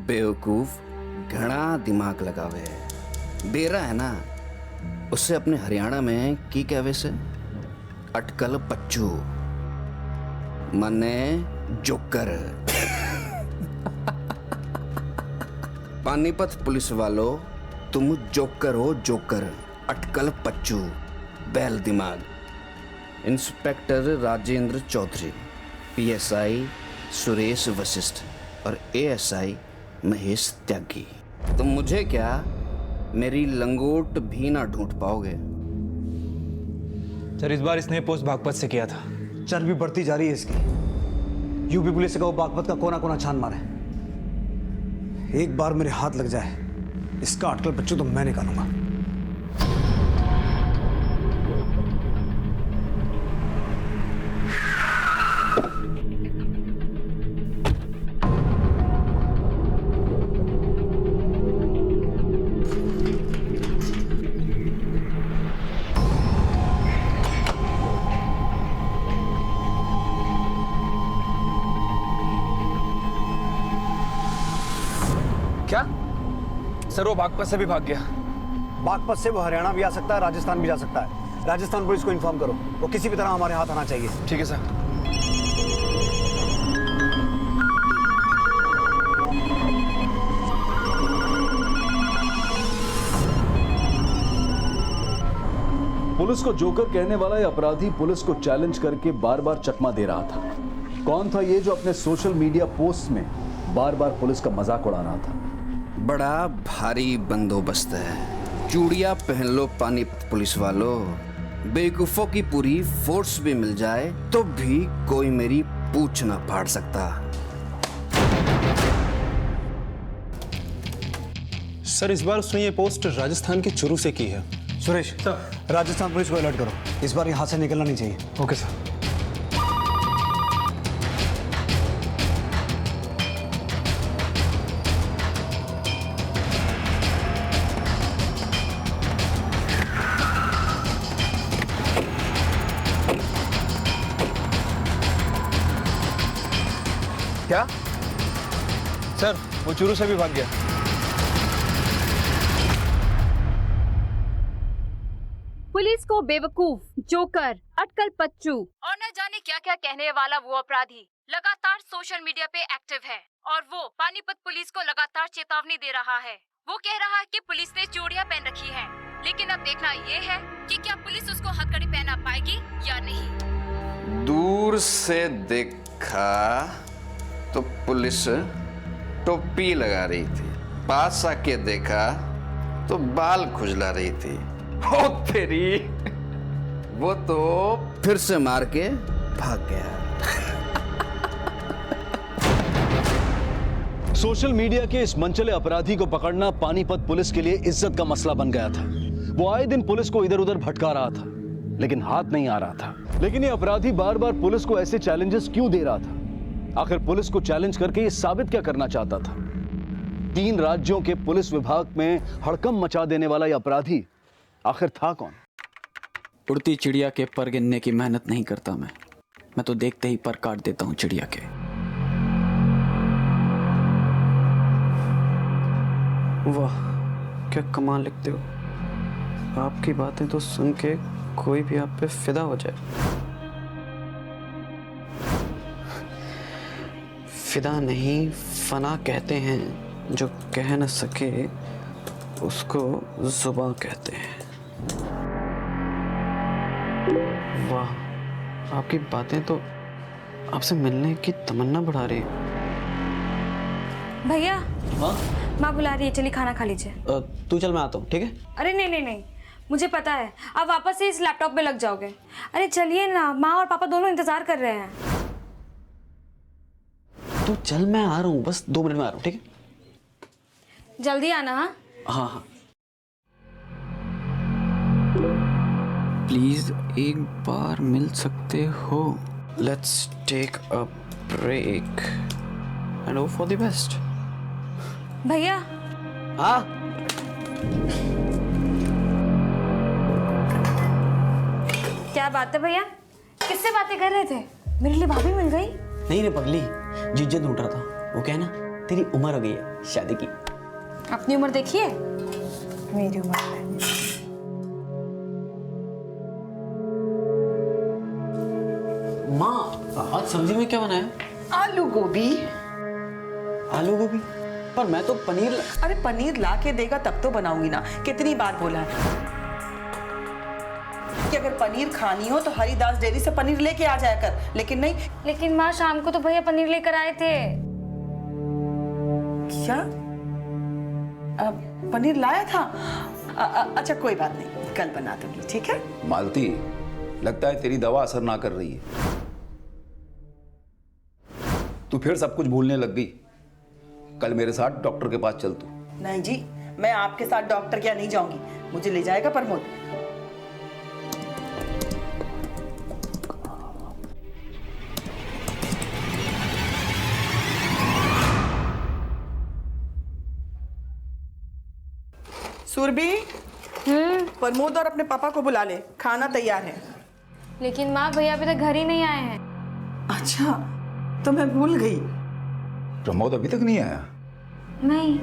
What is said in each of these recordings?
बेवकूफ घना दिमाग लगावे है। बेरा है ना, उससे अपने हरियाणा में की कहवे से अटकल पच्चू मने जोकर। पानीपत पुलिस वालों, तुम जोकर हो जोकर, अटकल पच्चू, बैल दिमाग। इंस्पेक्टर राजेंद्र चौधरी, पीएसआई सुरेश वशिष्ठ और एएसआई महेश त्यागी। तुम मुझे क्या, मेरी लंगोट भी ना ढूंढ पाओगे। सर, इस बार इसने पोस्ट बागपत से किया था। चर्बी बढ़ती जा रही है इसकी। यूपी पुलिस से कहो बागपत का कोना कोना छान मारे। एक बार मेरे हाथ लग जाए, इसका अटकल बच्चों तो मैं निकालूंगा। क्या सर, वो बागपत से भी भाग गया? बागपत से वो हरियाणा भी आ सकता है, राजस्थान भी जा सकता है। राजस्थान पुलिस को इन्फॉर्म करो, वो किसी भी तरह हमारे हाथ आना चाहिए। ठीक है सर। पुलिस को जोकर कहने वाला यह अपराधी पुलिस को चैलेंज करके बार बार चकमा दे रहा था। कौन था ये जो अपने सोशल मीडिया पोस्ट में बार बार पुलिस का मजाक उड़ा रहा था? बड़ा भारी बंदोबस्त है। चूड़ियां पहन लो पानीपत पुलिस वालों। बेवकूफों की पूरी फोर्स भी मिल जाए तो भी कोई मेरी पूछ ना फाड़ सकता। सर, इस बार उसने ये पोस्ट राजस्थान के चुरू से की है। सुरेश, राजस्थान पुलिस को अलर्ट करो, इस बार यहाँ से निकलना नहीं चाहिए। Okay sir. क्या सर, वो चुरू से भी भाग गया? पुलिस को बेवकूफ, जोकर, अटकल पच्चू और न जाने क्या क्या कहने वाला वो अपराधी लगातार सोशल मीडिया पे एक्टिव है और वो पानीपत पुलिस को लगातार चेतावनी दे रहा है। वो कह रहा है कि पुलिस ने चूड़ियां पहन रखी हैं, लेकिन अब देखना ये है कि क्या पुलिस उसको हथकड़ी पहना पाएगी या नहीं। दूर से देखा तो पुलिस टोपी लगा रही थी, पास आके देखा तो बाल खुजला रही थी। ओ तेरी, वो तो फिर से मार के भाग गया। सोशल मीडिया के इस मनचले अपराधी को पकड़ना पानीपत पुलिस के लिए इज्जत का मसला बन गया था। वो आए दिन पुलिस को इधर उधर भटका रहा था, लेकिन हाथ नहीं आ रहा था। लेकिन ये अपराधी बार बार पुलिस को ऐसे चैलेंजेस क्यों दे रहा था? आखिर पुलिस को चैलेंज करके ये साबित क्या करना चाहता था? 3 राज्यों के पुलिस विभाग में हड़कंप मचा देने वाला ये अपराधी आखिर था कौन? उड़ती चिड़िया के पर गिनने की मेहनत नहीं करता मैं तो देखते ही पर काट देता हूँ चिड़िया के। वाह, क्या कमाल लिखते हो। आपकी बातें तो सुन के कोई भी आप पे फिदा हो जाए। फिदा नहीं, फना कहते हैं। जो कह न सके उसको जुबां कहते हैं। वाह, आपकी बातें तो आपसे मिलने की तमन्ना बढ़ा रही है। भैया, हाँ? माँ बुला रही है, चलिए खाना खा लीजिए। तू चल, मैं आता हूँ। ठीक है? अरे नहीं नहीं नहीं, मुझे पता है आप वापस से इस लैपटॉप पे लग जाओगे। अरे चलिए ना, माँ और पापा दोनों इंतजार कर रहे हैं। तू चल, मैं आ रहा हूँ, बस 2 मिनट में आ रहा हूँ। ठीक है? जल्दी आना। हाँ हाँ हाँ। प्लीज एक बार मिल सकते हो? Let's take a break and hope for the best. भैया। हाँ? क्या बात है भैया, किससे बातें कर रहे थे? मेरे लिए भाभी मिल गई? नहीं रे पगली, जीजा ढूंढ रहा था। वो क्या है ना, तेरी उम्र हो गई है शादी की। अपनी उम्र देखिए, मेरी उम्र है। माँ, आज सब्जी में क्या बनाया? आलू गोभी। आलू गोभी? पर मैं तो पनीर अरे पनीर ला के देगा तब तो बनाऊंगी ना। कितनी बार बोला है कि अगर पनीर खानी हो तो हरिदास डेयरी से पनीर लेके आ जाया कर, लेकिन नहीं। लेकिन माँ शाम को तो भैया पनीर लेकर आए थे। क्या? पनीर लाया था? अच्छा कोई बात नहीं, कल बना दूंगी, ठीक है? मालती, लगता है तेरी दवा असर ना कर रही है। तू फिर सब कुछ भूलने लग गई। कल मेरे साथ डॉक्टर के पास चल तू। नहीं जी, मैं आपके साथ डॉक्टर के यहाँ नहीं जाऊंगी, मुझे ले जाएगा प्रमोद। सुरभि, प्रमोद और अपने पापा को बुला ले, खाना तैयार है। लेकिन माँ भैया अभी तक घर ही नहीं आए हैं। अच्छा, तो मैं भूल गई। प्रमोद अभी तक नहीं आया? नहीं।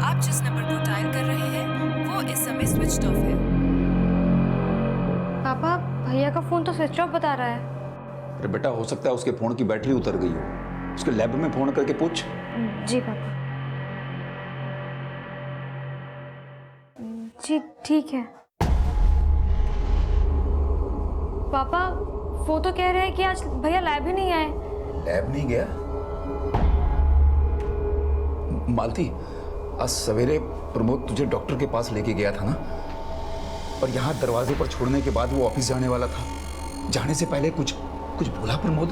आप जिस नंबर को डायल कर रहे हैं वो इस समय स्विच ऑफ है। पापा, भैया का फोन तो स्विच ऑफ बता रहा है। अरे बेटा, हो सकता है उसके फोन की बैटरी उतर गई हो। उसके लैब में फोन करके पूछ। जी पापा। जी ठीक है। पापा, वो तो कह रहे हैं कि आज भैया लैब ही नहीं आए। लैब नहीं गया? मालती, आज सवेरे प्रमोद तुझे डॉक्टर के पास लेके गया था ना, और यहाँ दरवाजे पर छोड़ने के बाद वो ऑफिस जाने वाला था। जाने से पहले कुछ बोला प्रमोद?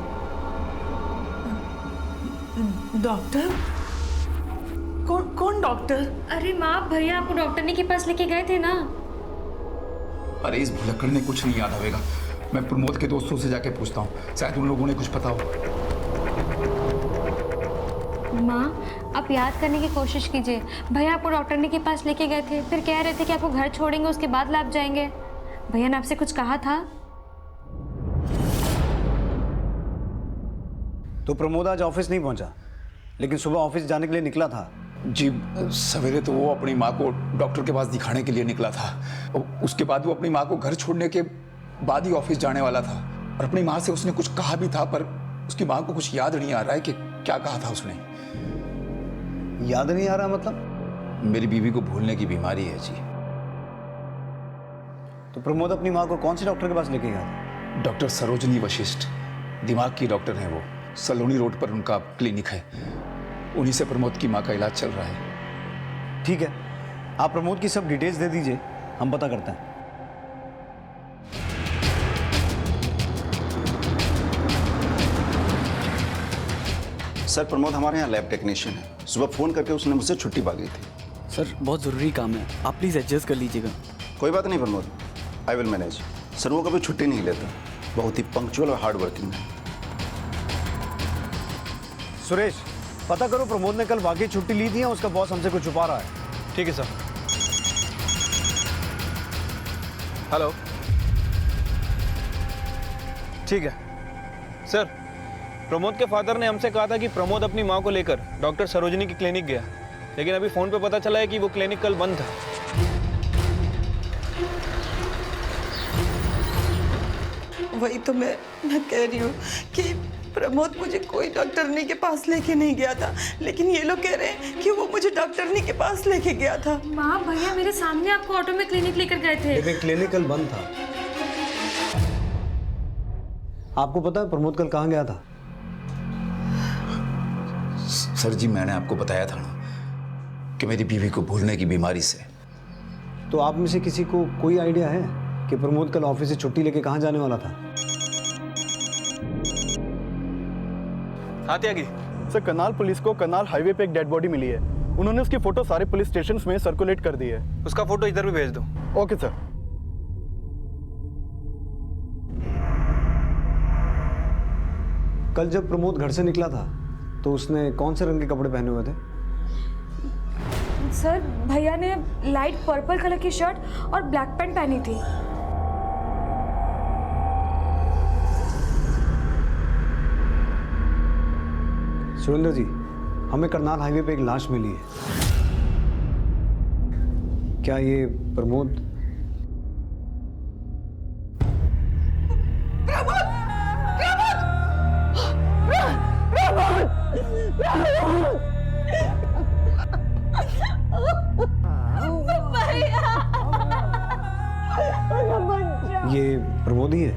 डॉक्टर? कौन डॉक्टर? अरे माँ, भैया आपको डॉक्टरनी के पास लेके गए थे ना। अरे इस भुलक्कड़ ने कुछ नहीं याद आवेगा। मैं प्रमोद के दोस्तों से जाके पूछता हूँ, शायद उन लोगों ने कुछ पता हो। माँ, आप याद करने की कोशिश कीजिए। भैया आपको डॉक्टरनी के पास लेके गए थे, फिर कह रहे थे कि आपको घर छोड़ेंगे, उसके बाद लैब जाएंगे। भैया ने आपसे कुछ कहा था? तो प्रमोद आज ऑफिस नहीं पहुंचा, लेकिन सुबह ऑफिस जाने के लिए निकला था। जी, सवेरे तो वो अपनी माँ को डॉक्टर के पास दिखाने के लिए निकला था, और उसके बाद वो अपनी माँ को घर छोड़ने के बाद ही ऑफिस जाने वाला था। और अपनी माँ से उसने कुछ कहा भी था, पर उसकी माँ को कुछ याद नहीं आ रहा है कि क्या कहा था उसने। याद नहीं आ रहा मतलब? मेरी बीवी को भूलने की बीमारी है जी। तो प्रमोद अपनी माँ को कौन से डॉक्टर के पास लेके गया था? डॉक्टर सरोजनी वशिष्ठ, दिमाग की डॉक्टर हैं वो। सलोनी रोड पर उनका क्लिनिक है, उन्हीं से प्रमोद की माँ का इलाज चल रहा है। ठीक है, आप प्रमोद की सब डिटेल्स दे दीजिए, हम पता करते हैं। सर, प्रमोद हमारे यहाँ लैब टेक्नीशियन है। सुबह फ़ोन करके उसने मुझसे छुट्टी मांगी थी। सर, बहुत ज़रूरी काम है, आप प्लीज़ एडजस्ट कर लीजिएगा। कोई बात नहीं Pramod, I will manage. Sir, वो कभी छुट्टी नहीं लेता, बहुत ही पंक्चुअल और हार्ड वर्किंग है। सुरेश, पता करो प्रमोद ने कल वाकई छुट्टी ली थी या उसका बॉस हमसे कुछ छुपा रहा है। ठीक है सर। हेलो। ठीक है सर, प्रमोद के फादर ने हमसे कहा था कि प्रमोद अपनी माँ को लेकर डॉक्टर सरोजनी की क्लिनिक गया, लेकिन अभी फोन पे पता चला है कि वो क्लिनिक कल बंद था। वही तो मैं कह रही हूँ कि प्रमोद मुझे कोई डॉक्टरनी के पास लेके नहीं गया था, लेकिन ये लोग कह रहे हैं कि वो मुझे डॉक्टरनी के पास लेके गया था। माँ, भैया मेरे सामने आपको ऑटो में क्लिनिक लेकर गए थे। लेकिन क्लिनिक कल बंद था। आपको पता है प्रमोद कल कहाँ गया था? सर जी, मैंने आपको बताया था ना कि मेरी बीवी को भूलने की बीमारी से। तो आप में से किसी को कोई आइडिया है कि प्रमोद कल ऑफिस से छुट्टी लेके कहाँ जाने वाला था? हाँ त्यागी। सर, करनाल पुलिस को करनाल हाईवे पे एक डेड बॉडी मिली है। उन्होंने उसकी फोटो सारे पुलिस स्टेशन में सर्कुलेट कर दी है। उसका फोटो इधर भी भेज दो। Okay sir. कल जब प्रमोद घर से निकला था तो उसने कौन से रंग के कपड़े पहने हुए थे? सर, भैया ने लाइट पर्पल कलर की शर्ट और ब्लैक पैंट पहनी थी। सुरेंद्र जी, हमें करनाल हाईवे पे एक लाश मिली है। क्या ये प्रमोद? ये प्रमोद ही है?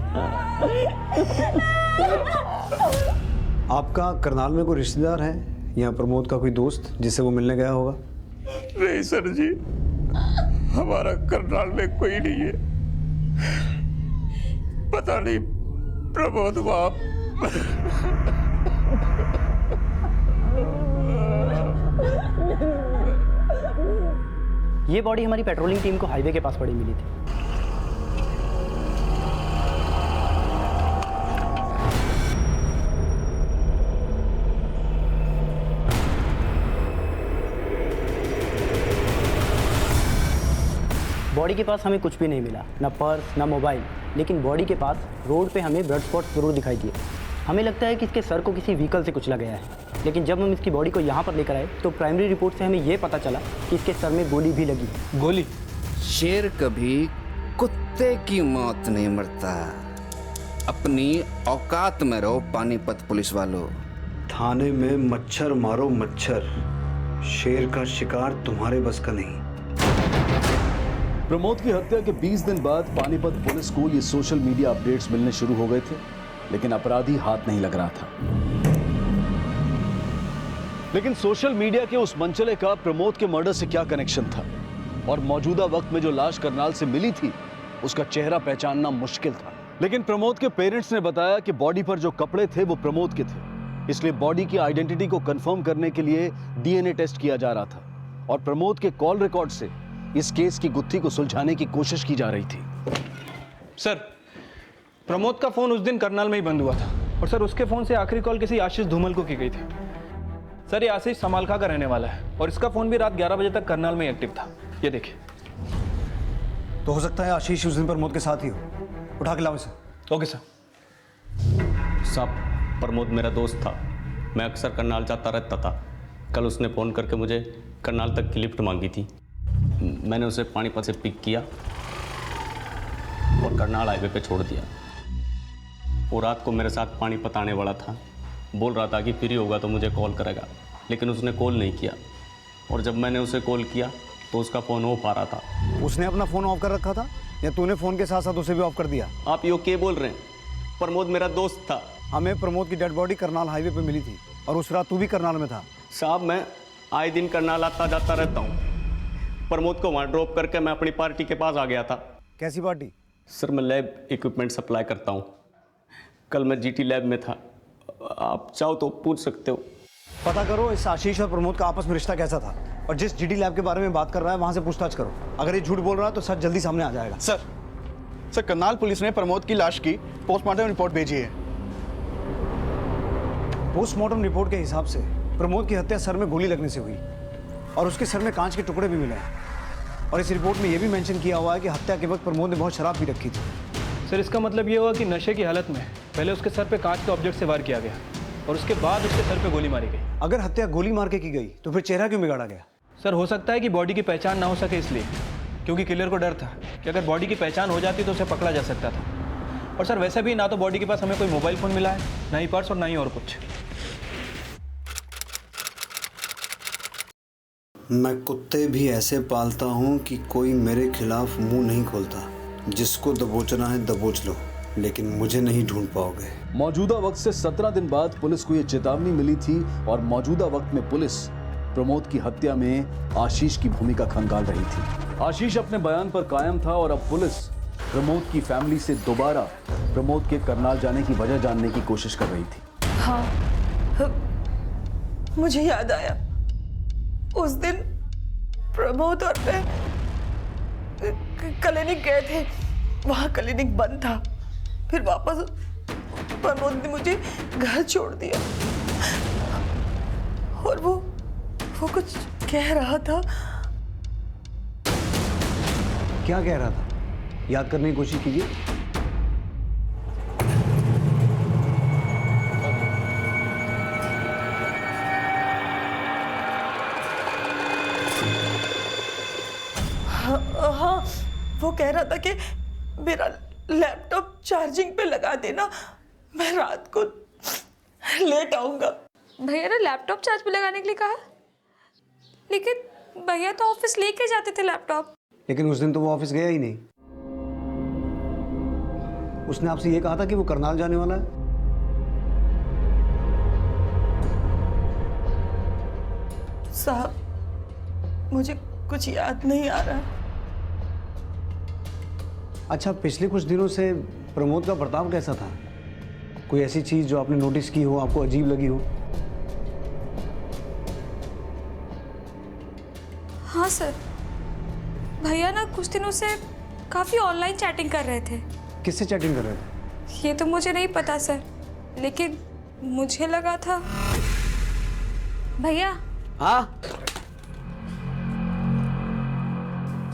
आपका करनाल में कोई रिश्तेदार है या प्रमोद का कोई दोस्त जिससे वो मिलने गया होगा? नहीं सर जी, हमारा करनाल में कोई नहीं है। पता नहीं प्रमोद बाप। ये बॉडी हमारी पेट्रोलिंग टीम को हाईवे के पास पड़ी मिली थी। बॉडी के पास हमें कुछ भी नहीं मिला, ना पर्स ना मोबाइल, लेकिन बॉडी के पास रोड पे हमें ब्लड स्पॉट जरूर दिखाई दिए। हमें लगता है कि इसके सर को किसी व्हीकल से कुचला गया है, लेकिन जब हम इसकी बॉडी को यहाँ पर लेकर आए तो प्राइमरी रिपोर्ट से हमें ये पता चला कि इसके सर में गोली भी लगी। गोली? शेर कभी कुत्ते की मौत नहीं मरता। अपनी औकात में रहो पानीपत पुलिस वालों। थाने में मच्छर मारो मच्छर, शेर का शिकार तुम्हारे बस का नहीं। प्रमोद की हत्या के 20 दिन बाद पानीपत पुलिस को ये सोशल मीडिया अपडेट्स मिलने शुरू हो गए थे, लेकिन अपराधी हाथ नहीं लग रहा था। लेकिन सोशल मीडिया के उस मंचले का प्रमोद के मर्डर से क्या कनेक्शन था, और मौजूदा वक्त में जो लाश करनाल से मिली थी उसका चेहरा पहचानना मुश्किल था। लेकिन प्रमोद के पेरेंट्स ने बताया कि बॉडी पर जो कपड़े थे वो प्रमोद के थे, इसलिए बॉडी की आइडेंटिटी को कंफर्म करने के लिए डीएनए टेस्ट किया जा रहा था, और प्रमोद के कॉल रिकॉर्ड से इस केस की गुत्थी को सुलझाने की कोशिश की जा रही थी। सर, प्रमोद का फोन उस दिन करनाल में ही बंद हुआ था, और सर उसके फोन से आखिरी कॉल किसी आशीष धूमल को की गई थी। सर, ये आशीष समालखा का रहने वाला है, और इसका फोन भी रात 11 बजे तक करनाल में एक्टिव था। ये देखिए। तो हो सकता है आशीष उस दिन प्रमोद के साथ ही हो। उठा के लाओ इसे। Okay sir. साहब, प्रमोद मेरा दोस्त था, मैं अक्सर करनाल जाता रहता था। कल उसने फ़ोन करके मुझे करनाल तक की लिफ्ट मांगी थी। मैंने उसे पानीपत से पिक किया और करनाल हाईवे पे छोड़ दिया। वो रात को मेरे साथ पानीपत आने वाला था, बोल रहा था कि फ्री होगा तो मुझे कॉल करेगा, लेकिन उसने कॉल नहीं किया, और जब मैंने उसे कॉल किया तो उसका फ़ोन ऑफ आ रहा था। उसने अपना फ़ोन ऑफ कर रखा था या तूने फ़ोन के साथ साथ उसे भी ऑफ कर दिया? आप यो क्या बोल रहे हैं? प्रमोद मेरा दोस्त था। हमें प्रमोद की डेड बॉडी करनाल हाईवे पे मिली थी, और उस रात तू भी करनाल में था। साहब, मैं आए दिन करनाल आता जाता रहता हूँ। प्रमोद को वहाँ ड्रॉप करके मैं अपनी पार्टी के पास आ गया था। कैसी पार्टी? सर, मैं लैब इक्विपमेंट सप्लाई करता हूँ। कल मैं जीटी लैब में था, आप चाहो तो पूछ सकते हो। पता करो इस आशीष और प्रमोद का आपस में रिश्ता कैसा था, और जिस जीटी लैब के बारे में बात कर रहा है वहाँ से पूछताछ करो। अगर ये झूठ बोल रहा है तो सच जल्दी सामने आ जाएगा। सर, करनाल पुलिस ने प्रमोद की लाश की पोस्टमार्टम रिपोर्ट भेजी है। पोस्टमार्टम रिपोर्ट के हिसाब से प्रमोद की हत्या सर में गोली लगने से हुई, और उसके सर में कांच के टुकड़े भी मिले हैं। और इस रिपोर्ट में यह भी मेंशन किया हुआ है कि हत्या के वक्त प्रमोद ने बहुत शराब पी रखी थी। सर, इसका मतलब ये हुआ कि नशे की हालत में पहले उसके सर पे कांच के ऑब्जेक्ट से वार किया गया, और उसके बाद उसके सर पे गोली मारी गई। अगर हत्या गोली मार के की गई तो फिर चेहरा क्यों बिगाड़ा गया? सर, हो सकता है कि बॉडी की पहचान ना हो सके इसलिए, क्योंकि किलर को डर था कि अगर बॉडी की पहचान हो जाती तो उसे पकड़ा जा सकता था। और सर, वैसे भी ना तो बॉडी के पास हमें कोई मोबाइल फ़ोन मिला है, ना ही पर्स, और ना ही और कुछ। मैं कुत्ते भी ऐसे पालता हूँ कि कोई मेरे खिलाफ मुंह नहीं खोलता। जिसको दबोचना है दबोच लो, लेकिन मुझे नहीं ढूंढ पाओगे। मौजूदा वक्त से 17 दिन बाद पुलिस को यह चेतावनी मिली थी, और मौजूदा वक्त में पुलिस प्रमोद की हत्या में आशीष की भूमिका खंगाल रही थी। आशीष अपने बयान पर कायम था, और अब पुलिस प्रमोद की फैमिली से दोबारा प्रमोद के करनाल जाने की वजह जानने की कोशिश कर रही थी। हाँ, मुझे याद आया, उस दिन प्रमोद और मैं क्लिनिक गए थे। वहाँ क्लिनिक बंद था, फिर वापस प्रमोद ने मुझे घर छोड़ दिया, और वो कुछ कह रहा था। क्या कह रहा था? याद करने की कोशिश कीजिए। वो कह रहा था कि मेरा लैपटॉप चार्जिंग पे लगा देना, मैं रात को लेट आऊँगा। भैया ने लैपटॉप चार्ज पे लगाने के लिए कहा, लेकिन भैया तो ऑफिस लेके जाते थे लैपटॉप। लेकिन उस दिन तो वो ऑफिस गया ही नहीं। उसने आपसे ये कहा था कि वो करनाल जाने वाला है। साहब, मुझे कुछ याद नहीं आ रहा। अच्छा, पिछले कुछ दिनों से प्रमोद का बर्ताव कैसा था? कोई ऐसी चीज जो आपने नोटिस की हो, आपको अजीब लगी हो? हाँ सर, भैया ना कुछ दिनों से काफ़ी ऑनलाइन चैटिंग कर रहे थे। किससे चैटिंग कर रहे थे? ये तो मुझे नहीं पता सर, लेकिन मुझे लगा था। भैया। हाँ?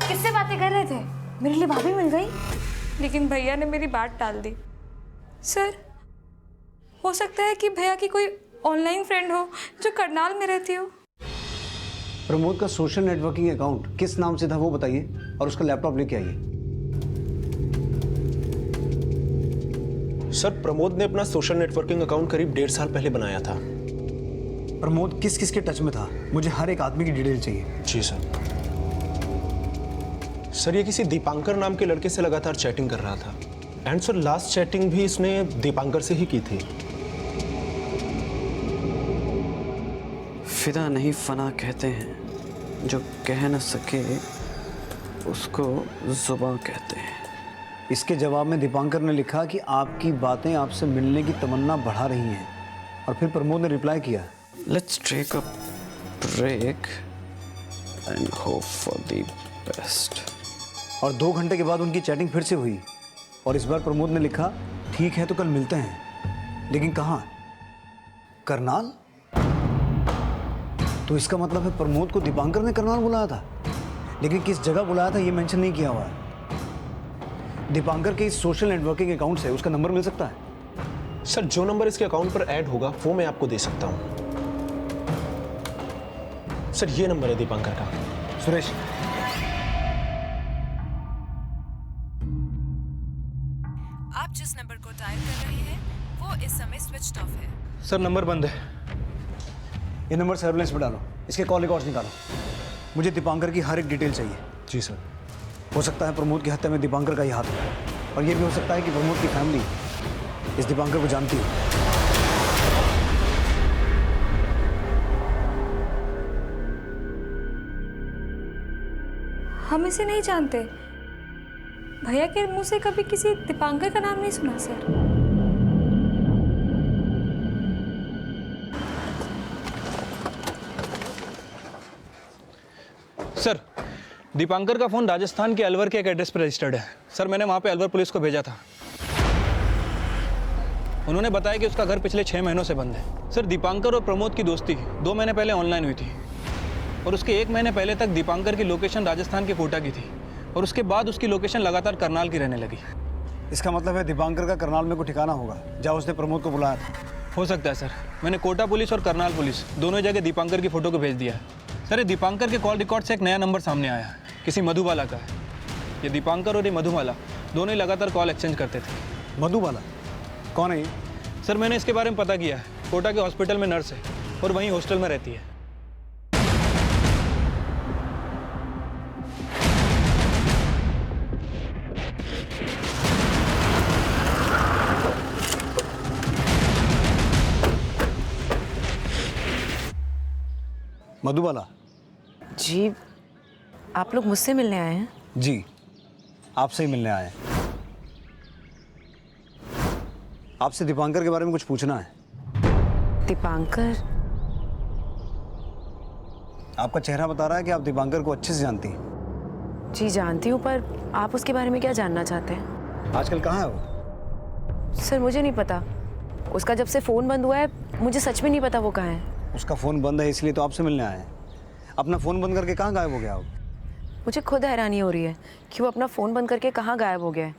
किससे बातें कर रहे थे? मेरे लिए भाभी मिल गई। लेकिन भैया ने मेरी बात टाल दी। सर, हो सकता है कि भैया की कोई ऑनलाइन फ्रेंड हो जो करनाल में रहती हो। प्रमोद का सोशल नेटवर्किंग अकाउंट किस नाम से था वो बताइए, और उसका लैपटॉप लेके आइए। सर, प्रमोद ने अपना सोशल नेटवर्किंग अकाउंट करीब 1.5 साल पहले बनाया था। प्रमोद किस किस के टच में था? मुझे हर एक आदमी की डिटेल चाहिए। जी सर। सर, ये किसी दीपांकर नाम के लड़के से लगातार चैटिंग कर रहा था। एंड सर, लास्ट चैटिंग भी इसने दीपांकर से ही की थी। फिदा नहीं फना कहते हैं, जो कह न सके उसको जुबां कहते हैं। इसके जवाब में दीपांकर ने लिखा कि आपकी बातें आपसे मिलने की तमन्ना बढ़ा रही हैं, और फिर प्रमोद ने रिप्लाई किया, let's take a break and hope for the best. और 2 घंटे के बाद उनकी चैटिंग फिर से हुई, और इस बार प्रमोद ने लिखा, ठीक है तो कल मिलते हैं, लेकिन कहाँ? करनाल? तो इसका मतलब है प्रमोद को दीपांकर ने करनाल बुलाया था, लेकिन किस जगह बुलाया था ये मेंशन नहीं किया हुआ है। दीपांकर के इस सोशल नेटवर्किंग अकाउंट से उसका नंबर मिल सकता है? सर, जो नंबर इसके अकाउंट पर ऐड होगा वो मैं आपको दे सकता हूँ। सर, ये नंबर है दीपांकर का। सुरेश, आप जिस नंबर को डायल कर रहे हैं वो इस समय स्विच्ड ऑफ है। सर, नंबर बंद है। ये नंबर सर्विलेंस पे डालो, इसके कॉल रिकॉर्ड्स निकालो। मुझे दीपांकर की हर एक डिटेल चाहिए। जी सर। हो सकता है प्रमोद की हत्या में दीपांकर का ही हाथ है, और ये भी हो सकता है कि प्रमोद की फैमिली इस दीपांकर को जानती हो। हम इसे नहीं जानते। भैया के मुंह से कभी किसी दीपांकर का नाम नहीं सुना सर। सर, दीपांकर का फ़ोन राजस्थान के अलवर के एक एड्रेस पर रजिस्टर्ड है। सर, मैंने वहाँ पे अलवर पुलिस को भेजा था। उन्होंने बताया कि उसका घर पिछले 6 महीनों से बंद है। सर, दीपांकर और प्रमोद की दोस्ती 2 महीने पहले ऑनलाइन हुई थी, और उसके 1 महीने पहले तक दीपांकर की लोकेशन राजस्थान के कोटा की थी, और उसके बाद उसकी लोकेशन लगातार करनाल की रहने लगी। इसका मतलब है दीपांकर का करनाल में कोई ठिकाना होगा जहाँ उसने प्रमोद को बुलाया था। हो सकता है सर। मैंने कोटा पुलिस और करनाल पुलिस दोनों जगह दीपांकर की फ़ोटो को भेज दिया है। सर, ये दीपांकर के कॉल रिकॉर्ड से एक नया नंबर सामने आया है, किसी मधुबाला का है। ये दीपांकर और ये मधुबाला दोनों ही लगातार कॉल एक्सचेंज करते थे। मधुबाला कौन है ये? सर, मैंने इसके बारे में पता किया है। कोटा के हॉस्पिटल में नर्स है और वहीं हॉस्टल में रहती है। मधुबाला जी, आप लोग मुझसे मिलने आए हैं? जी, आपसे ही मिलने आए हैं। आपसे दीपांकर के बारे में कुछ पूछना है। दीपांकर? आपका चेहरा बता रहा है कि आप दीपांकर को अच्छे से जानती हैं। जी जानती हूँ, पर आप उसके बारे में क्या जानना चाहते हैं? आजकल कहाँ है वो? सर, मुझे नहीं पता। उसका जब से फ़ोन बंद हुआ है मुझे सच में नहीं पता वो कहाँ है। उसका फ़ोन बंद है इसलिए तो आपसे मिलने आए हैं। अपना फ़ोन बंद करके कहाँ गायब हो गया आप? मुझे खुद हैरानी हो रही है कि वो अपना फ़ोन बंद करके कहाँ गायब हो गया है,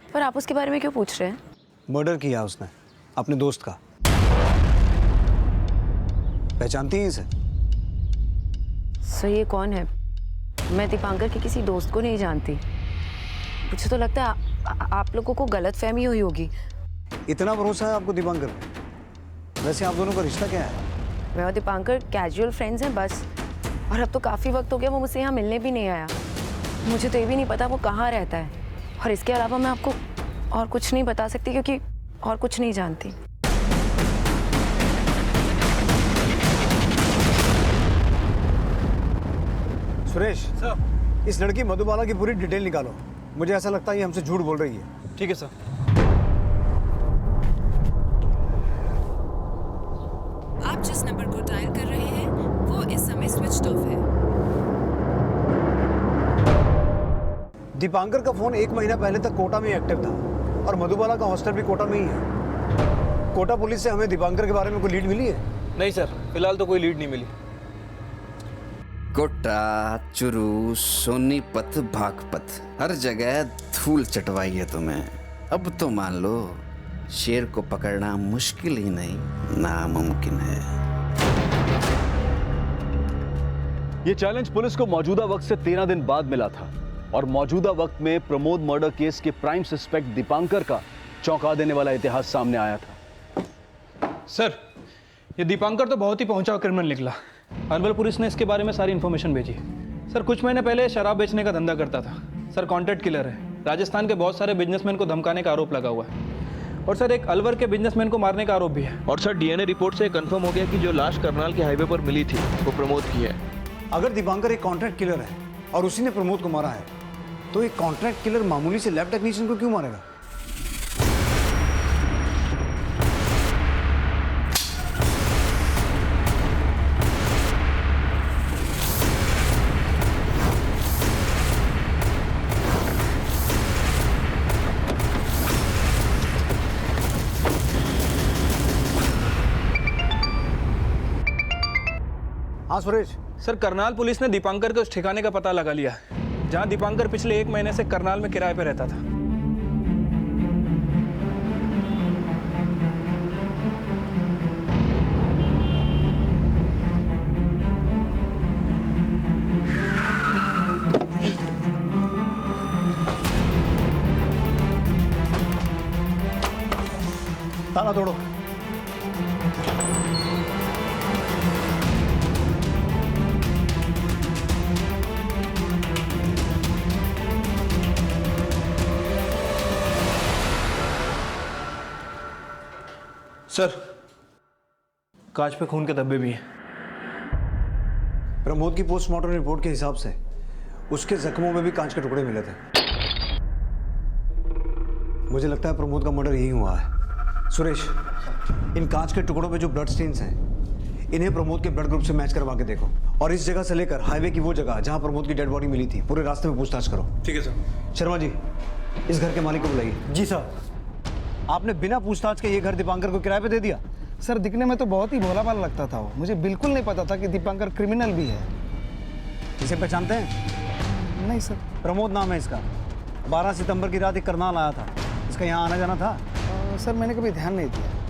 पर आप उसके बारे में क्यों पूछ रहे हैं? मर्डर किया उसने अपने दोस्त का। पहचानती हैं इसे? सर, ये कौन है? मैं दीपांकर के किसी दोस्त को नहीं जानती। मुझे तो लगता है आप लोगों को गलतफहमी हुई होगी। इतना भरोसा है आपको दीपांकर पे? वैसे आप दोनों का रिश्ता क्या है? मैं और दीपांकर कैजुअल फ्रेंड्स हैं बस। और अब तो काफ़ी वक्त हो गया वो मुझसे यहाँ मिलने भी नहीं आया। मुझे तो ये भी नहीं पता वो कहाँ रहता है। और इसके अलावा मैं आपको और कुछ नहीं बता सकती क्योंकि और कुछ नहीं जानती। सुरेश सर, इस लड़की मधुबाला की पूरी डिटेल निकालो। मुझे ऐसा लगता है ये हमसे झूठ बोल रही है। ठीक है सर। आप जिस नंबर को डायल कर रहे हैं वो इस समय स्विच्ड ऑफ है। दीपांकर का फोन 1 महीना पहले तक कोटा में एक्टिव था और मधुबाला का हॉस्टल भी कोटा में ही है। कोटा पुलिस से हमें दीपांकर के बारे में कोई लीड मिली है? नहीं सर, फिलहाल तो कोई लीड नहीं मिली। कोटा, चुरू, सोनीपत, भागपत, हर जगह धूल चटवाई है तुम्हें। अब तो मान लो शेर को पकड़ना मुश्किल ही नहीं नामुमकिन है। ये चैलेंज पुलिस को मौजूदा वक्त से 13 दिन बाद मिला था और मौजूदा वक्त में प्रमोद मर्डर केस के प्राइम सस्पेक्ट दीपांकर का चौंका देने वाला इतिहास सामने आया था। सर, ये दीपांकर तो बहुत ही पहुंचा क्रिमिनल निकला। अर्बल पुलिस ने इसके बारे में सारी इन्फॉर्मेशन भेजी। सर, कुछ महीने पहले शराब बेचने का धंधा करता था। सर, कॉन्ट्रैक्ट किलर है। राजस्थान के बहुत सारे बिजनेसमैन को धमकाने का आरोप लगा हुआ है। और सर, एक अलवर के बिजनेसमैन को मारने का आरोप भी है। और सर, डीएनए रिपोर्ट से कंफर्म हो गया कि जो लाश करनाल के हाईवे पर मिली थी वो प्रमोद की है। अगर दीपांकर एक कॉन्ट्रैक्ट किलर है और उसी ने प्रमोद को मारा है तो एक कॉन्ट्रैक्ट किलर मामूली से लैब टेक्नीशियन को क्यों मारेगा? हाँ सुरेश। सर, करनाल पुलिस ने दीपांकर के उस ठिकाने का पता लगा लिया है जहां दीपांकर पिछले 1 महीने से करनाल में किराए पर रहता था। ताला तोड़ो। सर, कांच पे खून के धब्बे भी हैं। प्रमोद की पोस्टमार्टम रिपोर्ट के हिसाब से उसके जख्मों में भी कांच के टुकड़े मिले थे। मुझे लगता है प्रमोद का मर्डर यही हुआ है। सुरेश, इन कांच के टुकड़ों पे जो ब्लड स्टेन्स हैं इन्हें प्रमोद के ब्लड ग्रुप से मैच करवा के देखो और इस जगह से लेकर हाईवे की वो जगह जहां प्रमोद की डेड बॉडी मिली थी पूरे रास्ते में पूछताछ करो। ठीक है सर। शर्मा जी, इस घर के मालिक को बुलाइए। जी सर। आपने बिना पूछताछ के ये घर दीपांकर को किराए पे दे दिया? सर, दिखने में तो बहुत ही भोला भाला लगता था वो। मुझे बिल्कुल नहीं पता था कि दीपांकर क्रिमिनल भी है। इसे पहचानते हैं? नहीं सर। प्रमोद नाम है इसका। 12 सितंबर की रात एक करनाल आया था। इसका यहाँ आना जाना था? सर, मैंने कभी ध्यान नहीं दिया।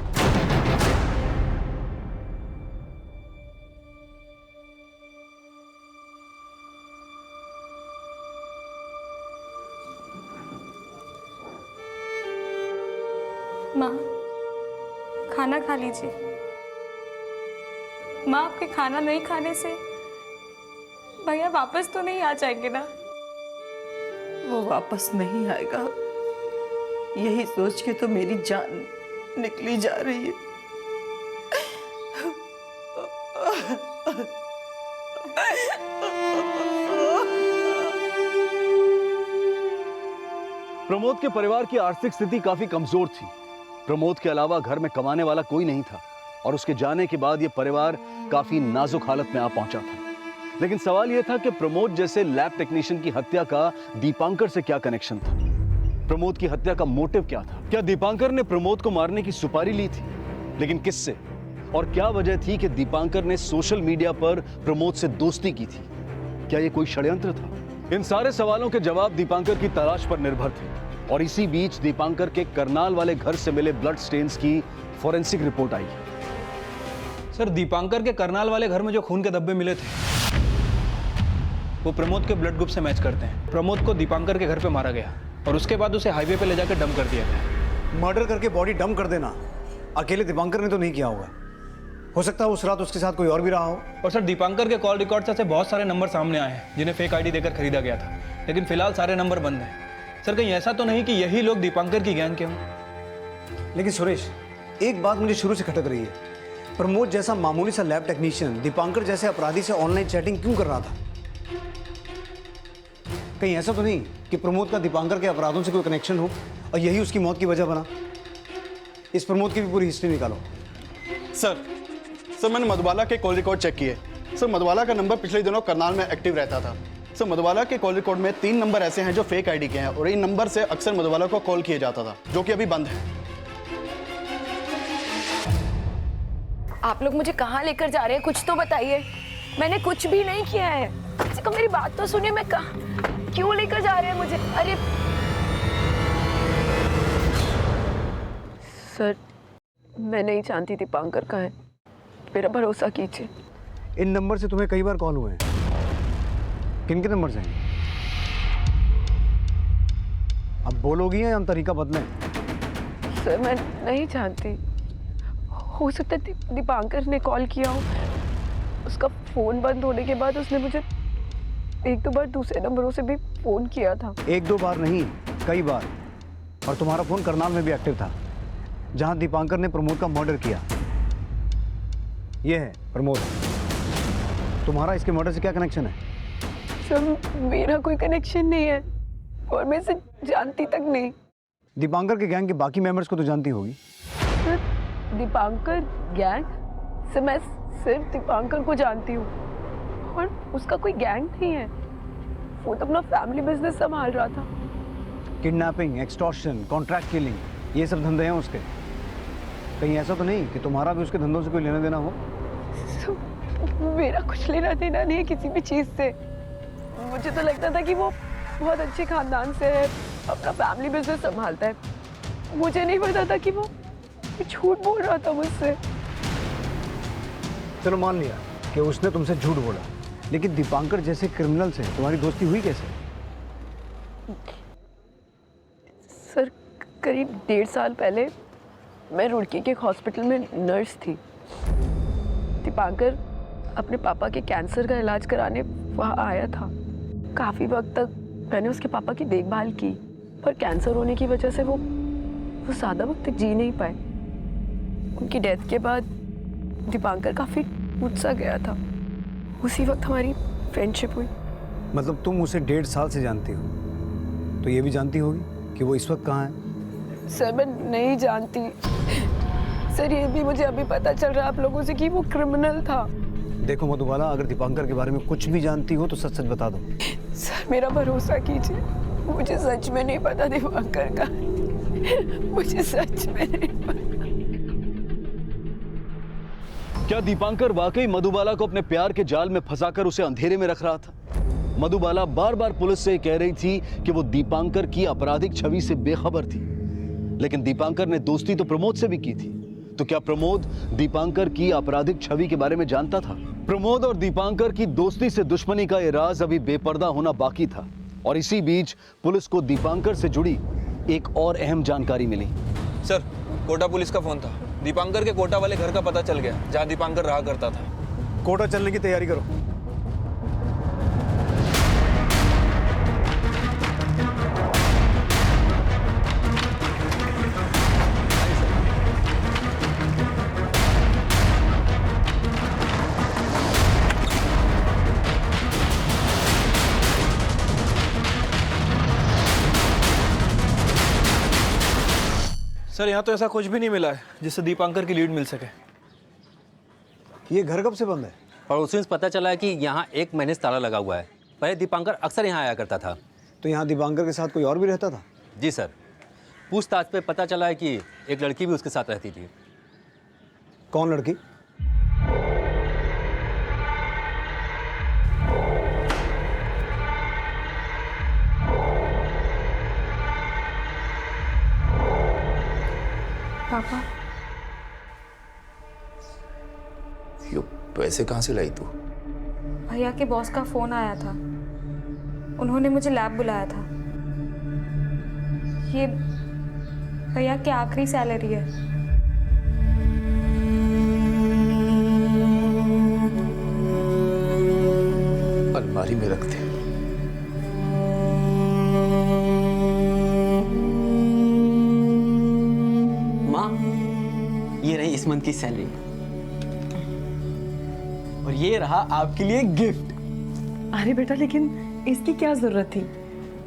माँ, खाना खा लीजिए। माँ, आपके खाना नहीं खाने से भैया वापस तो नहीं आ जाएंगे ना? वो वापस नहीं आएगा, यही सोच के तो मेरी जान निकली जा रही है। प्रमोद के परिवार की आर्थिक स्थिति काफी कमजोर थी। प्रमोद के अलावा घर में कमाने वाला कोई नहीं था और उसके जाने के बाद यह परिवार काफी नाजुक हालत में आ पहुंचा था। लेकिन सवाल यह था कि प्रमोद जैसे लैब टेक्नीशियन की हत्या का दीपांकर से क्या कनेक्शन था? प्रमोद की हत्या का मोटिव क्या था? क्या दीपांकर ने प्रमोद को मारने की सुपारी ली थी? लेकिन किससे? और क्या वजह थी कि दीपांकर ने सोशल मीडिया पर प्रमोद से दोस्ती की थी? क्या यह कोई षड्यंत्र था? इन सारे सवालों के जवाब दीपांकर की तलाश पर निर्भर थे और इसी बीच दीपांकर के करनाल वाले घर से मिले ब्लड स्टेन्स की फॉरेंसिक रिपोर्ट आई। सर, दीपांकर के करनाल वाले घर में जो खून के धब्बे मिले थे वो प्रमोद के ब्लड ग्रुप से मैच करते हैं। प्रमोद को दीपांकर के घर पे मारा गया और उसके बाद उसे हाईवे पे ले जाकर डंप कर दिया गया। मर्डर करके बॉडी डंप कर देना अकेले दीपांकर ने तो नहीं किया होगा। हो सकता है उस रात उसके साथ कोई और भी रहा हो। और सर दीपांकर के कॉल रिकॉर्ड से बहुत सारे नंबर सामने आए हैं जिन्हें फेक आईडी देकर खरीदा गया था, लेकिन फिलहाल सारे नंबर बंद हैं। सर कहीं ऐसा तो नहीं कि यही लोग दीपांकर की गैंग के हों? लेकिन सुरेश, एक बात मुझे शुरू से खटक रही है, प्रमोद जैसा मामूली सा लैब टेक्नीशियन दीपांकर जैसे अपराधी से ऑनलाइन चैटिंग क्यों कर रहा था? कहीं ऐसा तो नहीं कि प्रमोद का दीपांकर के अपराधों से कोई कनेक्शन हो और यही उसकी मौत की वजह बना? इस प्रमोद की भी पूरी हिस्ट्री निकालो। सर मैंने मधुबाला के कॉल रिकॉर्ड चेक किए। सर मधुबाला का नंबर पिछले दिनों करनाल में एक्टिव रहता था। सर मधुबाला के कॉल रिकॉर्ड में 3 नंबर ऐसे हैं जो फेक आईडी के हैं और इन नंबर से अक्सर मधुबाला को कॉल किया जाता था, जो कि अभी बंद है। आप लोग मुझे कहाँ लेकर जा रहे हैं, कुछ तो बताइए। मैंने कुछ भी नहीं किया है। किसी को मेरी बात तो सुनिए, मैं कहाँ क्यों लेकर जा रहे हैं मुझे? अरे सर, मैं नहीं जानती दीपांकर कहाँ है, मेरा भरोसा कीजिए। इन नंबर से तुम्हें कई बार कॉल हुए हैं। किन के नंबर से हैं? अब बोलोगी या हम तरीका बदलें? सर मैं नहीं जानती, हो सकता है दीपांकर ने कॉल किया हो। उसका फ़ोन बंद होने के बाद उसने मुझे 1-2 बार दूसरे नंबरों से भी फ़ोन किया था। 1-2 बार नहीं, कई बार। और तुम्हारा फ़ोन करनाल में भी एक्टिव था, जहां दीपांकर ने प्रमोद का मर्डर किया। यह है प्रमोद। तुम्हारा इसके मर्डर से क्या कनेक्शन है? सर मेरा कोई कनेक्शन नहीं है और मैं इसे जानती तक नहीं। दीपांकर के गैंग के बाकी मेंबर्स को तो जानती होगी। Sir Dipankar gang? सर मैं सिर्फ दीपांकर को जानती हूँ और उसका कोई गैंग नहीं है। वो तो अपना फैमिली बिजनेस संभाल रहा था। किडनैपिंग, एक्सटॉर्शन, कॉन्ट्रैक्ट किलिंग, ये सब धंधे हैं उसके। कहीं ऐसा तो नहीं कि तुम्हारा भी उसके धंधों से कोई लेना देना हो? मेरा कुछ लेना देना नहीं है किसी भी चीज़ से। मुझे तो लगता था कि वो बहुत अच्छे खानदान से है, अपना फैमिली बिजनेस संभालता है। मुझे नहीं पता था कि वो झूठ बोल रहा था मुझसे। चलो मान लिया कि उसने तुमसे झूठ बोला, लेकिन दीपांकर जैसे क्रिमिनल से तुम्हारी दोस्ती हुई कैसे? सर करीब 1.5 साल पहले मैं रुड़की के एक हॉस्पिटल में नर्स थी। दीपांकर अपने पापा के कैंसर का इलाज कराने वहाँ आया था। काफ़ी वक्त तक मैंने उसके पापा की देखभाल की, पर कैंसर होने की वजह से वो ज़्यादा वक्त तक जी नहीं पाए। उनकी डेथ के बाद दीपांकर काफ़ी टूट सा गया था। उसी वक्त हमारी फ्रेंडशिप हुई। मतलब तुम उसे 1.5 साल से जानती हो, तो ये भी जानती होगी कि वो इस वक्त कहाँ है? सर मैं नहीं जानती। सर ये भी मुझे अभी पता चल रहा है आप लोगों से कि वो क्रिमिनल था। देखो मधुबाला, अगर दीपांकर के बारे में कुछ भी जानती हो तो सच सच बता दो। सर मेरा भरोसा कीजिए, मुझे सच में नहीं पता दीपांकर का। मुझे सच में नहीं पता। क्या दीपांकर वाकई मधुबाला को अपने प्यार के जाल में फंसाकर उसे अंधेरे में रख रहा था? मधुबाला बार बार पुलिस से कह रही थी कि वो दीपांकर की आपराधिक छवि से बेखबर थी, लेकिन दीपांकर ने दोस्ती तो प्रमोद से भी की थी। तो क्या प्रमोद दीपांकर की आपराधिक छवि के बारे में जानता था? प्रमोद और दीपांकर की दोस्ती से दुश्मनी का ये राज अभी बेपर्दा होना बाकी था, और इसी बीच पुलिस को दीपांकर से जुड़ी एक और अहम जानकारी मिली। सर कोटा पुलिस का फोन था। दीपांकर के कोटा वाले घर का पता चल गया, जहां दीपांकर रहा करता था। कोटा चलने की तैयारी करो। सर यहाँ तो ऐसा कुछ भी नहीं मिला है जिससे दीपांकर की लीड मिल सके। ये घर कब से बंद है? पड़ोसियों से पता चला है कि यहाँ 1 महीने से ताला लगा हुआ है। पहले दीपांकर अक्सर यहाँ आया करता था। तो यहाँ दीपांकर के साथ कोई और भी रहता था? जी सर, पूछताछ पे पता चला है कि एक लड़की भी उसके साथ रहती थी। कौन लड़की? पापा। ये पैसे कहाँ से लाई तू? भैया के बॉस का फोन आया था, उन्होंने मुझे लैब बुलाया था। ये भैया की आखिरी सैलरी है। अलमारी में रख दे। माँ, ये रही इस मंथ की सैलरी और ये रहा आपके लिए गिफ्ट। अरे बेटा, लेकिन इसकी क्या जरूरत थी?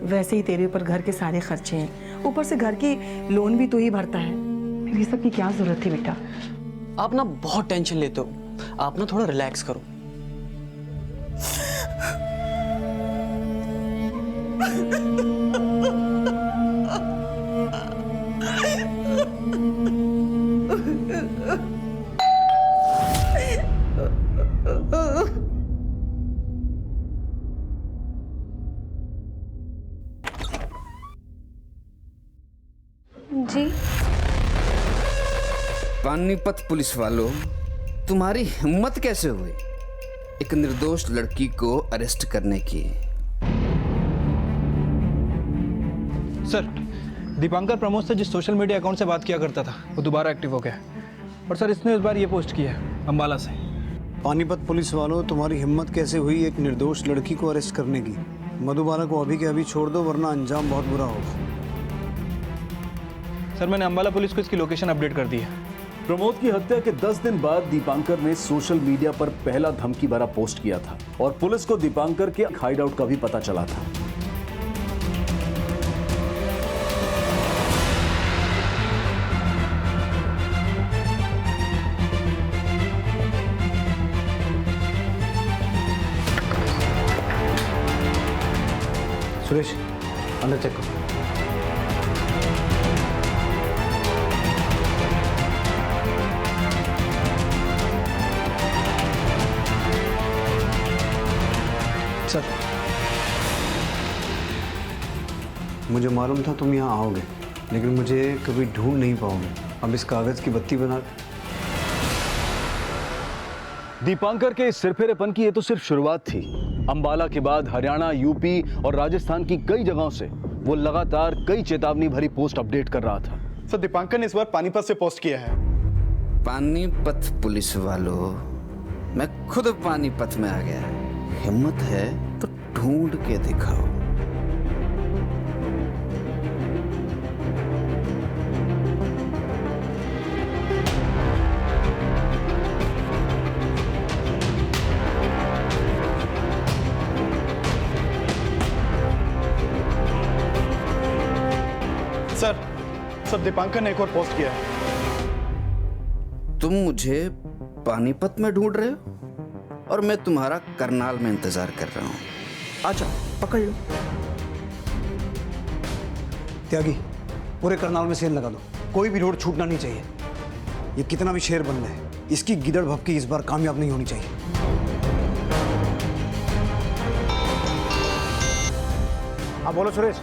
वैसे ही तेरे ऊपर घर के सारे खर्चे हैं, ऊपर से घर की लोन भी तू ही भरता है, फिर ये सब की क्या जरूरत थी बेटा? आप ना बहुत टेंशन लेते हो, आप ना थोड़ा रिलैक्स करो। जी पानीपत पुलिस वालों, तुम्हारी हिम्मत कैसे हुई एक निर्दोष लड़की को अरेस्ट करने की? सर, दीपांकर प्रमोद से जिस सोशल मीडिया अकाउंट से बात किया करता था वो दोबारा एक्टिव हो गया है। और सर, इसने इस बार ये पोस्ट किया है अंबाला से। पानीपत पुलिस वालों, तुम्हारी हिम्मत कैसे हुई एक निर्दोष लड़की को अरेस्ट करने की? मधुबाला को अभी के अभी छोड़ दो, वरना अंजाम बहुत बुरा होगा। सर, मैंने अंबाला पुलिस को इसकी लोकेशन अपडेट कर दी है। प्रमोद की हत्या के 10 दिन बाद दीपांकर ने सोशल मीडिया पर पहला धमकी भरा पोस्ट किया था और पुलिस को दीपांकर के हाइडआउट का भी पता चला था। सुरेश, अंदर चेक करो। सर, मुझे मालूम था तुम यहाँ आओगे, लेकिन मुझे कभी ढूंढ नहीं पाओगे। अब इस कागज की बत्ती बना। दीपांकर के इस सिरफिरेपन की ये तो सिर्फ शुरुआत थी। अंबाला के बाद हरियाणा, यूपी और राजस्थान की कई जगहों से वो लगातार कई चेतावनी भरी पोस्ट अपडेट कर रहा था। सर, दीपांकर ने इस बार पानीपत से पोस्ट किया है। पानीपत पुलिस वालों, मैं खुद पानीपत में आ गया। हिम्मत है तो ढूंढ के दिखाओ। सर, दीपांकर ने एक और पोस्ट किया है। तुम मुझे पानीपत में ढूंढ रहे हो और मैं तुम्हारा करनाल में इंतजार कर रहा हूं। आजा, पकड़ लो। त्यागी, पूरे करनाल में सेल लगा दो, कोई भी रोड छूटना नहीं चाहिए। ये कितना भी शेर बन है, इसकी गिदड़ भपकी इस बार कामयाब नहीं होनी चाहिए। हाँ बोलो सुरेश।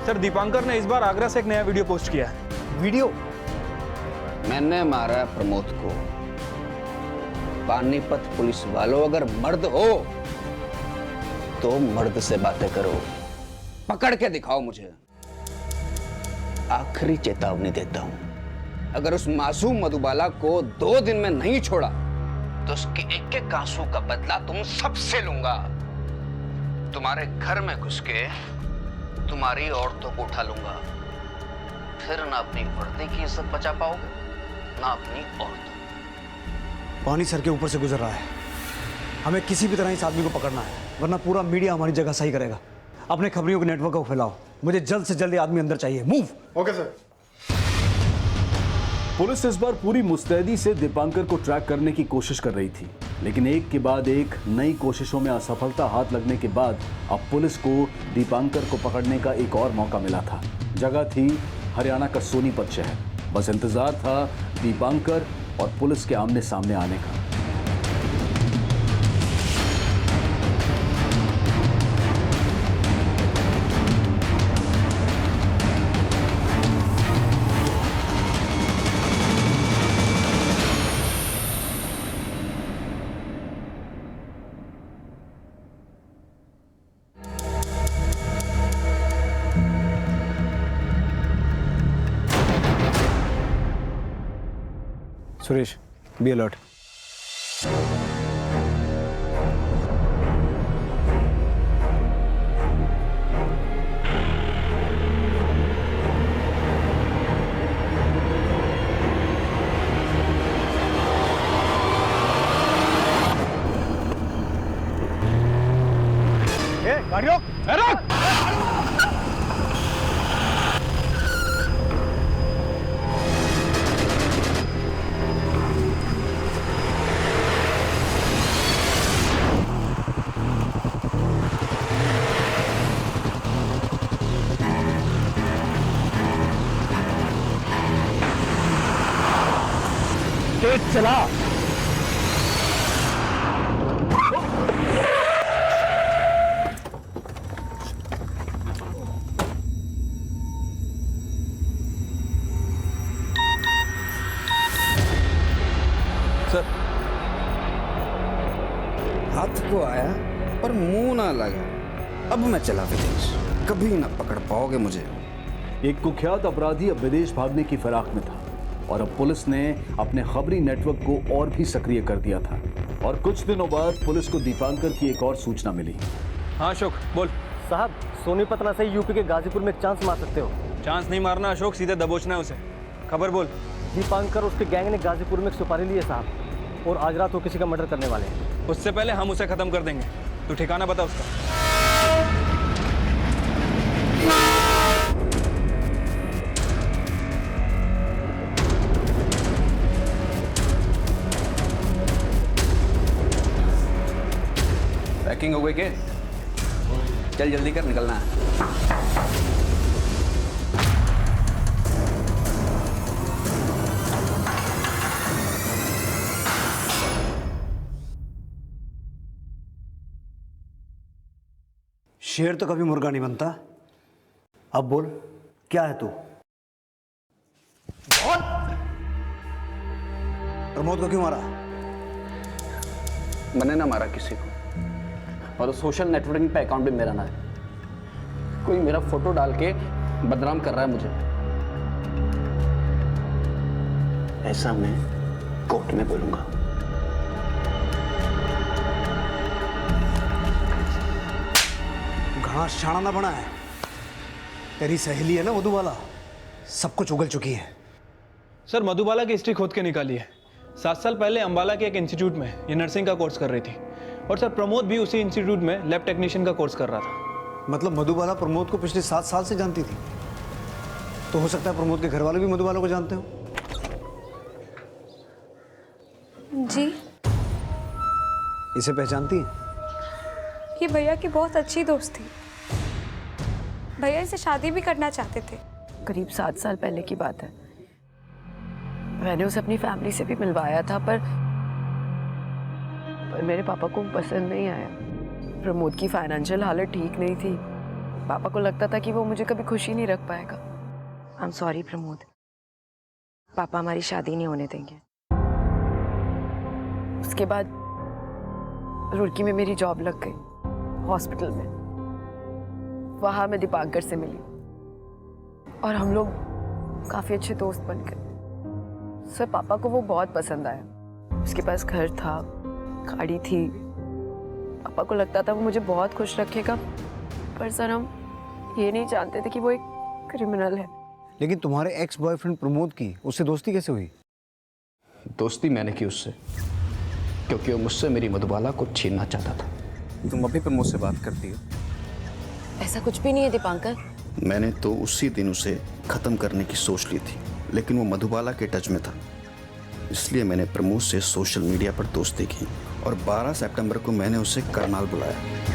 सर, दीपांकर ने इस बार आगरा से एक नया वीडियो पोस्ट किया है। वीडियो? मैंने मारा प्रमोद को। पानीपत पुलिस वालों, अगर मर्द हो तो मर्द से बातें करो, पकड़ के दिखाओ मुझे। आखिरी चेतावनी देता हूं, अगर उस मासूम मधुबाला को 2 दिन में नहीं छोड़ा तो उसके एक एक आंसू का बदला तुम सबसे लूंगा। तुम्हारे घर में घुस के तुम्हारी औरतों को उठा लूंगा, फिर ना अपनी वर्दी की इज्जत बचा पाओगे ना अपनी औरतों। पानी सर के ऊपर से गुजर रहा है, हमें किसी भी तरह इस आदमी को पकड़ना है, वरना पूरा मीडिया हमारी जगह सही करेगा। अपने खबरियों के नेटवर्क को फैलाओ, मुझे जल्द से जल्द आदमी अंदर चाहिए। मूव। Okay sir. पुलिस इस बार पूरी मुस्तैदी से दीपांकर को ट्रैक करने की कोशिश कर रही थी, लेकिन एक के बाद एक नई कोशिशों में असफलता हाथ लगने के बाद अब पुलिस को दीपांकर को पकड़ने का एक और मौका मिला था। जगह थी हरियाणा का सोनीपत शहर। बस इंतजार था दीपांकर और पुलिस के आमने सामने आने का। Suresh, be alert. गाड़ियों तेज चला। सर, हाथ को आया पर मुंह ना लगा। अब मैं चला विदेश, कभी ना पकड़ पाओगे मुझे। एक कुख्यात अपराधी अब विदेश भागने की फिराक में था और अब पुलिस ने अपने खबरी नेटवर्क को और भी सक्रिय कर दिया था। और कुछ दिनों बाद पुलिस को दीपांकर की एक और सूचना मिली। हाँ अशोक बोल। साहब, सोनीपत से यूपी के गाजीपुर में एक चांस मार सकते हो। चांस नहीं मारना अशोक, सीधे दबोचना है उसे। खबर बोल। दीपांकर उसके गैंग ने गाजीपुर में एक सुपारी ली है साहब, और आज रात वो किसी का मर्डर करने वाले हैं। उससे पहले हम उसे खत्म कर देंगे। तू ठिकाना बता उसका। पैकिंग हो गई के? चल जल्दी कर, निकलना है। शेर तो कभी मुर्गा नहीं बनता। अब बोल, क्या है तू? प्रमोद को क्यों मारा? मैंने ना मारा किसी को, और सोशल नेटवर्किंग पे अकाउंट भी मेरा ना है। कोई मेरा फोटो डाल के बदनाम कर रहा है मुझे। ऐसा मैं कोर्ट में बोलूंगा। घास छाना ना बना है। तेरी सहेली है ना मधुबाला, सब कुछ उगल चुकी है। सर, मधुबाला की हिस्ट्री खोद के निकाली है। 7 साल पहले अंबाला के एक इंस्टीट्यूट में ये नर्सिंग का कोर्स कर रही थी, और सर प्रमोद भी उसी इंस्टीट्यूट में लैब टेक्नीशियन का कोर्स कर रहा था। मतलब मधुबाला प्रमोद को पिछले 7 साल से जानती थी। तो हो सकता है प्रमोद के घर वाले भी मधुबाला को जानते हो। जी, इसे पहचानती है? ये भैया की बहुत अच्छी दोस्त थी। भैया इसे शादी भी करना चाहते थे। करीब 7 साल पहले की बात है। मैंने उसे अपनी फैमिली से भी मिलवाया था, पर मेरे पापा को पसंद नहीं आया। प्रमोद की फाइनेंशियल हालत ठीक नहीं थी। पापा को लगता था कि वो मुझे कभी खुशी नहीं रख पाएगा। आई एम सॉरी प्रमोद, पापा हमारी शादी नहीं होने देंगे। उसके बाद रुड़की में मेरी जॉब लग गई, हॉस्पिटल में। वहाँ मैं दीपांकर से मिली और हम लोग काफ़ी अच्छे दोस्त बन गए। सर, पापा को वो बहुत पसंद आया। उसके पास घर था, गाड़ी थी। पापा को लगता था वो मुझे बहुत खुश रखेगा, पर सर हम ये नहीं जानते थे कि वो एक क्रिमिनल है। लेकिन तुम्हारे एक्स बॉयफ्रेंड प्रमोद की उससे दोस्ती कैसे हुई? दोस्ती मैंने की उससे, क्योंकि वो मुझसे मेरी मधुबाला को छीनना चाहता था। तुम अभी प्रमोद से बात करती हो? ऐसा कुछ भी नहीं है दीपांकर। मैंने तो उसी दिन उसे खत्म करने की सोच ली थी, लेकिन वो मधुबाला के टच में था। इसलिए मैंने प्रमोद से सोशल मीडिया पर दोस्ती की और 12 सितंबर को मैंने उसे करनाल बुलाया।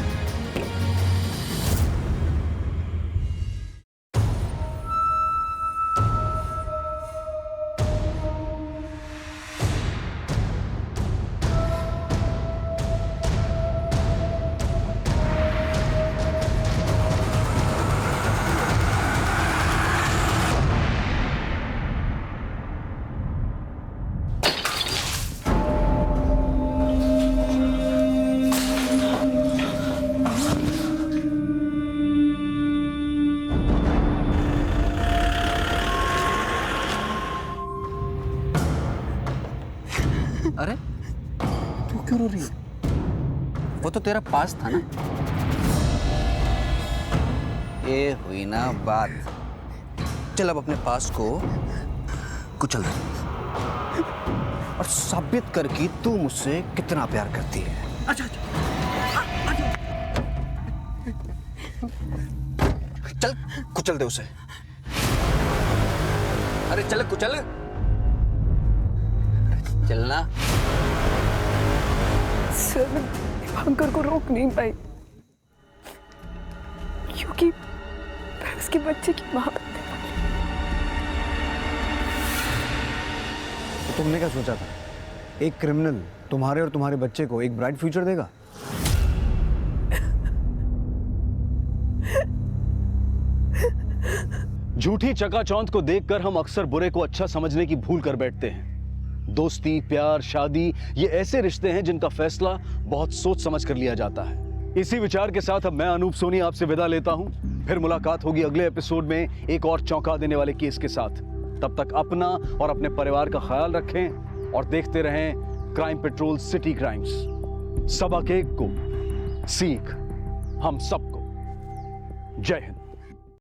वो तो तेरा पास था ना। ये हुई ना बात। चल अब अपने पास को कुचल दे और साबित कर कि तू मुझसे कितना प्यार करती है। अच्छा चल कुचल दे उसे। अरे चल कुचल, चलना। सर मैं दीपांकर को रोक नहीं पाई क्योंकि मैं उसके बच्चे की माँ। तो तुमने क्या सोचा था? एक क्रिमिनल तुम्हारे और तुम्हारे बच्चे को एक ब्राइट फ्यूचर देगा? झूठी चकाचौंध को देखकर हम अक्सर बुरे को अच्छा समझने की भूल कर बैठते हैं। दोस्ती, प्यार, शादी ये ऐसे रिश्ते हैं जिनका फैसला बहुत सोच समझ कर लिया जाता है। इसी विचार के साथ अब मैं अनूप सोनी आपसे विदा लेता हूं। फिर मुलाकात होगी अगले एपिसोड में एक और चौंका देने वाले केस के साथ। तब तक अपना और अपने परिवार का ख्याल रखें और देखते रहें क्राइम पेट्रोल सिटी क्राइम्स। सबक एक को सीख हम सबको। जय हिंद।